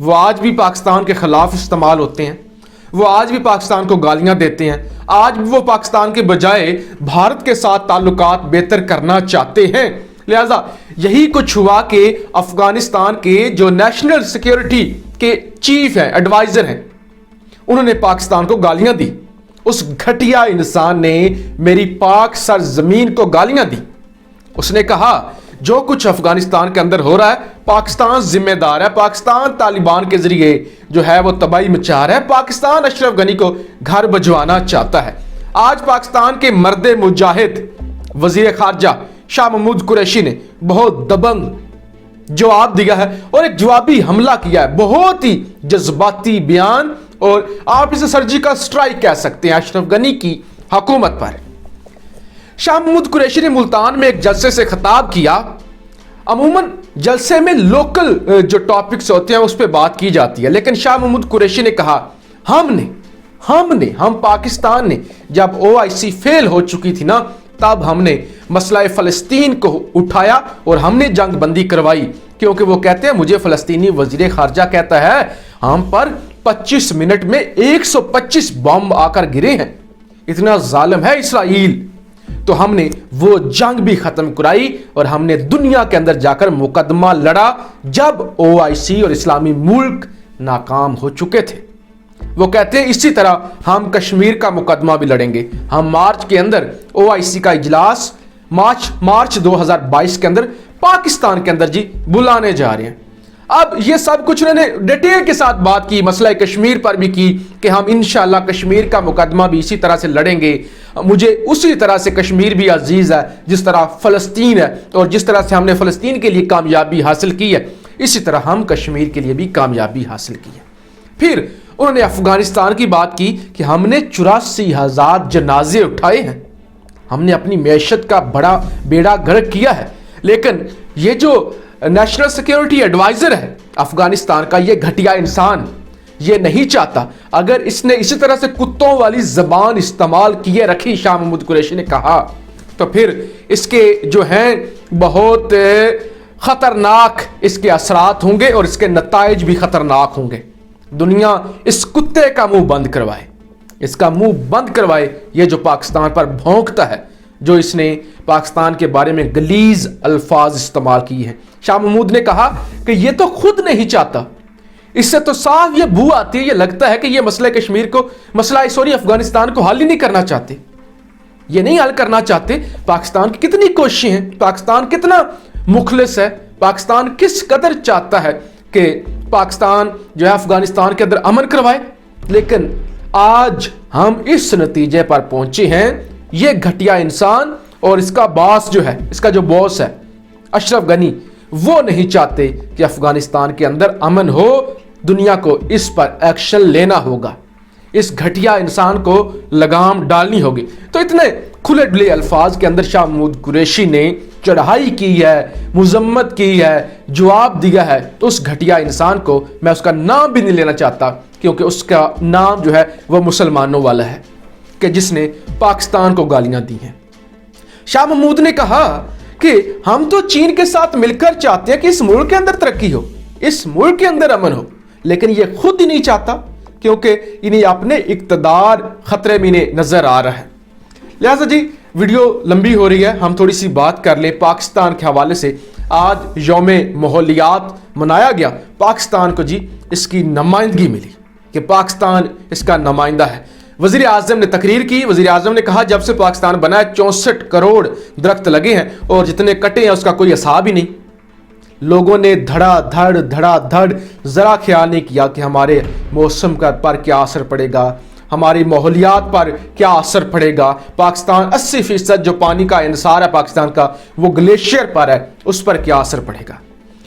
وہ آج بھی پاکستان کے خلاف استعمال ہوتے ہیں، وہ آج بھی پاکستان کو گالیاں دیتے ہیں، آج بھی وہ پاکستان کے بجائے بھارت کے ساتھ تعلقات بہتر کرنا چاہتے ہیں۔ لہذا یہی کچھ ہوا کہ افغانستان کے جو نیشنل سیکیورٹی کے چیف ہیں، ایڈوائزر ہیں، انہوں نے پاکستان کو گالیاں دی۔ اس گھٹیا انسان نے میری پاک سرزمین کو گالیاں دی۔ اس نے کہا جو کچھ افغانستان کے اندر ہو رہا ہے پاکستان ذمہ دار ہے، پاکستان طالبان کے ذریعے جو ہے وہ تباہی مچا رہا ہے، پاکستان اشرف غنی کو گھر بھجوانا چاہتا ہے۔ آج پاکستان کے مرد مجاہد وزیر خارجہ شاہ محمود قریشی نے بہت دبنگ جواب دیا ہے اور ایک جوابی حملہ کیا ہے، بہت ہی جذباتی بیان، اور آپ اسے سرجیکل سٹرائک کہہ سکتے ہیں اشرف غنی کی حکومت پر۔ شاہ محمود قریشی نے ملتان میں ایک جلسے سے خطاب کیا۔ عموماً جلسے میں لوکل جو ٹاپکس ہوتے ہیں اس پہ بات کی جاتی ہے، لیکن شاہ محمود قریشی نے کہا ہم پاکستان نے جب OIC فیل ہو چکی تھی نا، تب ہم نے مسئلہ فلسطین کو اٹھایا اور ہم نے جنگ بندی کروائی، کیونکہ وہ کہتے ہیں، مجھے فلسطینی وزیر خارجہ کہتا ہے ہم پر 25 منٹ میں 125 بم آ کر گرے ہیں، اتنا ظالم ہے اسرائیل۔ تو ہم نے وہ جنگ بھی ختم کرائی اور ہم نے دنیا کے اندر جا کر مقدمہ لڑا جب OIC اور اسلامی ملک ناکام ہو چکے تھے۔ وہ کہتے ہیں اسی طرح ہم کشمیر کا مقدمہ بھی لڑیں گے۔ ہم مارچ کے اندر OIC کا اجلاس مارچ 2022 کے اندر پاکستان کے اندر بلانے جا رہے ہیں۔ اب یہ سب کچھ انہوں نے ڈیٹیل کے ساتھ بات کی، مسئلہ کشمیر پر بھی کی کہ ہم انشاءاللہ کشمیر کا مقدمہ بھی اسی طرح سے لڑیں گے، مجھے اسی طرح سے کشمیر بھی عزیز ہے جس طرح فلسطین ہے، اور جس طرح سے ہم نے فلسطین کے لیے کامیابی حاصل کی ہے اسی طرح ہم کشمیر کے لیے بھی کامیابی حاصل کی ہے۔ پھر انہوں نے افغانستان کی بات کی کہ ہم نے 84,000 جنازے اٹھائے ہیں، ہم نے اپنی معیشت کا بڑا بیڑا غرق کیا ہے، لیکن یہ جو نیشنل سیکیورٹی ایڈوائزر ہے افغانستان کا، یہ گھٹیا انسان یہ نہیں چاہتا، اگر اس نے اسی طرح سے کتوں والی زبان استعمال کیے رکھی، شاہ محمود قریشی نے کہا، تو پھر اس کے جو ہیں بہت خطرناک اس کے اثرات ہوں گے اور اس کے نتائج بھی خطرناک ہوں گے۔ دنیا اس کتے کا منہ بند کروائے، اس کا منہ بند کروائے، یہ جو پاکستان پر بھونکتا ہے، جو اس نے پاکستان کے بارے میں غلیظ الفاظ استعمال کیے ہیں۔ شاہ محمود نے کہا کہ یہ تو خود نہیں چاہتا، اس سے تو صاف یہ بو آتی ہے، یہ لگتا ہے کہ یہ مسئلہ کشمیر کو افغانستان کو حل ہی نہیں کرنا چاہتے، یہ نہیں حل کرنا چاہتے۔ پاکستان کی کتنی کوششیں ہیں، پاکستان کتنا مخلص ہے، پاکستان کس قدر چاہتا ہے کہ پاکستان جو ہے افغانستان کے اندر امن کروائے، لیکن آج ہم اس نتیجے پر پہنچے ہیں، یہ گھٹیا انسان اور اس کا باس جو ہے، اس کا جو باس ہے اشرف غنی، وہ نہیں چاہتے کہ افغانستان کے اندر امن ہو، دنیا کو اس پر ایکشن لینا ہوگا، اس گھٹیا انسان کو لگام ڈالنی ہوگی۔ تو اتنے کھلے ڈلے الفاظ کے اندر شاہ محمود قریشی نے چڑھائی کی ہے، مذمت کی ہے، جواب دیا ہے، تو اس گھٹیا انسان کو میں اس کا نام بھی نہیں لینا چاہتا، کیونکہ اس کا نام جو ہے وہ مسلمانوں والا ہے کہ جس نے پاکستان کو گالیاں دی ہیں۔ شاہ محمود نے کہا کہ ہم تو چین کے ساتھ مل کر چاہتے ہیں کہ اس ملک کے اندر ترقی ہو، اس ملک کے اندر امن ہو، لیکن یہ خود ہی نہیں چاہتا، کیونکہ انہیں اپنے اقتدار خطرے میں نظر آ رہا ہے۔ لہذا ویڈیو لمبی ہو رہی ہے، ہم تھوڑی سی بات کر لیں پاکستان کے حوالے سے۔ آج یوم ماحولیات منایا گیا، پاکستان کو اس کی نمائندگی ملی کہ پاکستان اس کا نمائندہ ہے۔ وزیر اعظم نے تقریر کی، وزیر اعظم نے کہا جب سے پاکستان بنا ہے 64 کروڑ درخت لگے ہیں اور جتنے کٹے ہیں اس کا کوئی حساب ہی نہیں۔ لوگوں نے دھڑا دھڑ ذرا خیال نہیں کیا کہ ہمارے موسم پر کیا اثر پڑے گا، ہماری ماحولیات پر کیا اثر پڑے گا۔ پاکستان 80% جو پانی کا انحصار ہے پاکستان کا، وہ گلیشیئر پر ہے، اس پر کیا اثر پڑے گا۔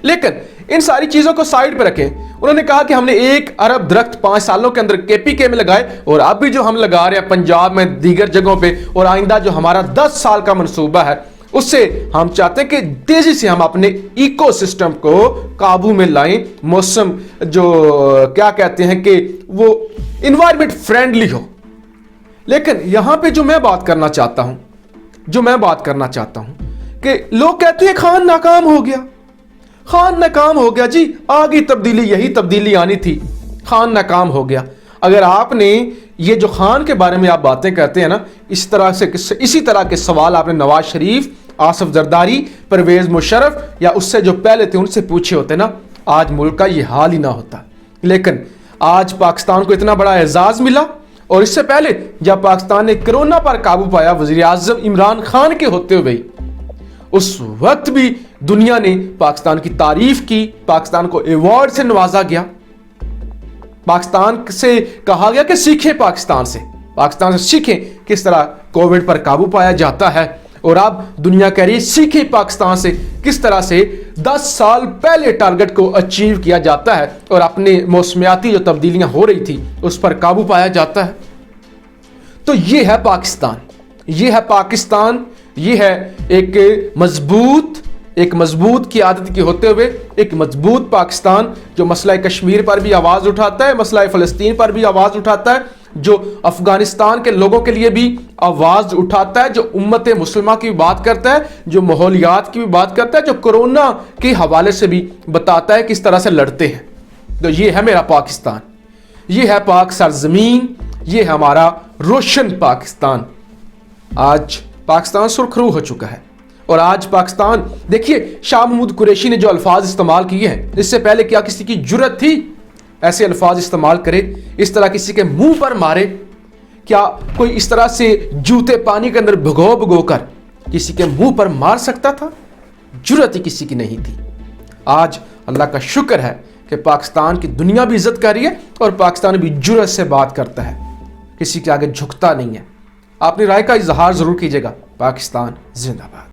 لیکن ان ساری چیزوں کو سائیڈ پہ رکھیں، انہوں نے کہا کہ ہم نے 1 ارب درخت 5 سالوں کے اندر KPK میں لگائے، اور اب بھی جو ہم لگا رہے ہیں پنجاب میں دیگر جگہوں پہ، اور آئندہ جو ہمارا 10 سال کا منصوبہ ہے اس سے ہم چاہتے ہیں کہ تیزی سے ہم اپنے ایکو سسٹم کو قابو میں لائیں، موسم جو کیا کہتے ہیں کہ وہ انوائرمنٹ فرینڈلی ہو۔ لیکن یہاں پہ جو میں بات کرنا چاہتا ہوں کہ لوگ کہتے ہیں خان ناکام ہو گیا، خان ناکام ہو گیا جی، آگے تبدیلی، یہی تبدیلی آنی تھی، خان ناکام ہو گیا۔ اگر آپ نے یہ جو خان کے بارے میں آپ باتیں کرتے ہیں نا، اسی طرح کے سوال آپ نے نواز شریف، آصف زرداری، پرویز مشرف یا اس سے جو پہلے تھے ان سے پوچھے ہوتے نا، آج ملک کا یہ حال ہی نہ ہوتا۔ لیکن آج پاکستان کو اتنا بڑا اعزاز ملا، اور اس سے پہلے جب پاکستان نے کرونا پر قابو پایا وزیر اعظم عمران خان کے ہوتے ہوئے، اس وقت بھی دنیا نے پاکستان کی تعریف کی، پاکستان کو ایوارڈ سے نوازا گیا، پاکستان سے کہا گیا کہ سیکھیں پاکستان سے سیکھیں کس طرح کووڈ پر قابو پایا جاتا ہے، اور اب دنیا کہہ رہی ہے سیکھیں پاکستان سے کس طرح سے 10 سال پہلے ٹارگٹ کو اچیو کیا جاتا ہے اور اپنے موسمیاتی جو تبدیلیاں ہو رہی تھی اس پر قابو پایا جاتا ہے۔ تو یہ ہے پاکستان، یہ ہے ایک مضبوط قیادت کے ہوتے ہوئے ایک مضبوط پاکستان، جو مسئلہ کشمیر پر بھی آواز اٹھاتا ہے، مسئلہ فلسطین پر بھی آواز اٹھاتا ہے، جو افغانستان کے لوگوں کے لیے بھی آواز اٹھاتا ہے، جو امت مسلمہ کی بات کرتا ہے، جو ماحولیات کی بھی بات کرتا ہے، جو کرونا کے حوالے سے بھی بتاتا ہے کس طرح سے لڑتے ہیں۔ تو یہ ہے میرا پاکستان، یہ ہے پاک سرزمین، یہ ہمارا روشن پاکستان۔ آج پاکستان سرخرو ہو چکا ہے، اور آج پاکستان دیکھیے شاہ محمود قریشی نے جو الفاظ استعمال کیے ہیں، اس سے پہلے کیا کسی کی جرت تھی ایسے الفاظ استعمال کرے، اس طرح کسی کے منہ پر مارے؟ کیا کوئی اس طرح سے جوتے پانی کے اندر بھگو کر کسی کے منہ پر مار سکتا تھا؟ جرت ہی کسی کی نہیں تھی۔ آج اللہ کا شکر ہے کہ پاکستان کی دنیا بھی عزت کر رہی ہے، اور پاکستان بھی جرت سے بات کرتا ہے، کسی کے آگے جھکتا نہیں ہے۔ اپنی رائے کا اظہار ضرور کیجیے گا۔ پاکستان زندہ باد۔